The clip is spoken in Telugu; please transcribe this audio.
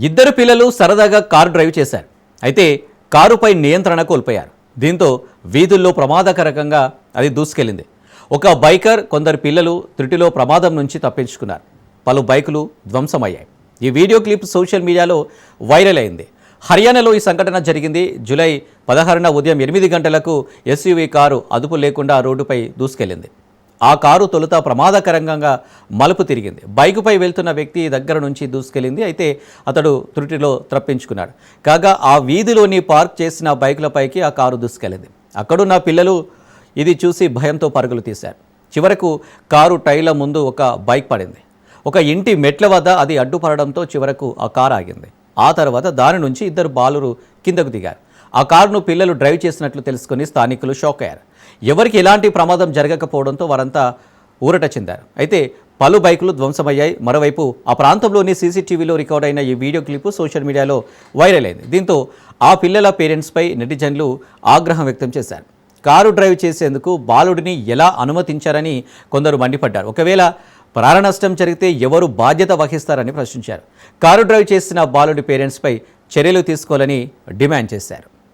ఇద్దరు పిల్లలు సరదాగా కారు డ్రైవ్ చేశారు. అయితే కారుపై నియంత్రణ కోల్పోయారు. దీంతో వీధుల్లో ప్రమాదకరంగా అది దూసుకెళ్లింది. ఒక బైకర్, కొందరు పిల్లలు త్రుటిలో ప్రమాదం నుంచి తప్పించుకున్నారు. పలు బైకులు ధ్వంసమయ్యాయి. ఈ వీడియో క్లిప్ సోషల్ మీడియాలో వైరల్ అయింది. హర్యానాలో ఈ సంఘటన జరిగింది. జూలై 16న ఉదయం 8 గంటలకు ఎస్యూవీ కారు అదుపు లేకుండా రోడ్డుపై దూసుకెళ్లింది. ఆ కారు తొలుత ప్రమాదకరంగా మలుపు తిరిగింది. బైకుపై వెళ్తున్న వ్యక్తి దగ్గర నుంచి దూసుకెళ్లింది. అయితే అతడు త్రుటిలో తప్పించుకున్నాడు. కాగా ఆ వీధిలోని పార్క్ చేసిన బైకులపైకి ఆ కారు దూసుకెళ్లింది. అక్కడున్న పిల్లలు ఇది చూసి భయంతో పరుగులు తీశారు. చివరకు కారు టైర్ల ముందు ఒక బైక్ పడింది. ఒక ఇంటి మెట్ల వద్ద అది అడ్డుపడడంతో చివరకు ఆ కారు ఆగింది. ఆ తర్వాత దాని నుంచి ఇద్దరు బాలురు కిందకు దిగారు. ఆ కారును పిల్లలు డ్రైవ్ చేసినట్లు తెలుసుకుని స్థానికులు షాక్ అయ్యారు. ఎవరికి ఎలాంటి ప్రమాదం జరగకపోవడంతో వారంతా ఊరట చెందారు. అయితే పలు బైకులు ధ్వంసమయ్యాయి. మరోవైపు ఆ ప్రాంతంలోని సీసీటీవీలో రికార్డ్ అయిన ఈ వీడియో క్లిప్ సోషల్ మీడియాలో వైరల్ అయింది. దీంతో ఆ పిల్లల పేరెంట్స్పై నెటిజన్లు ఆగ్రహం వ్యక్తం చేశారు. కారు డ్రైవ్ చేసేందుకు బాలుడిని ఎలా అనుమతించారని కొందరు మండిపడ్డారు. ఒకవేళ ప్రాణనష్టం జరిగితే ఎవరు బాధ్యత వహిస్తారని ప్రశ్నించారు. కారు డ్రైవ్ చేసిన బాలుడి పేరెంట్స్పై చర్యలు తీసుకోవాలని డిమాండ్ చేశారు.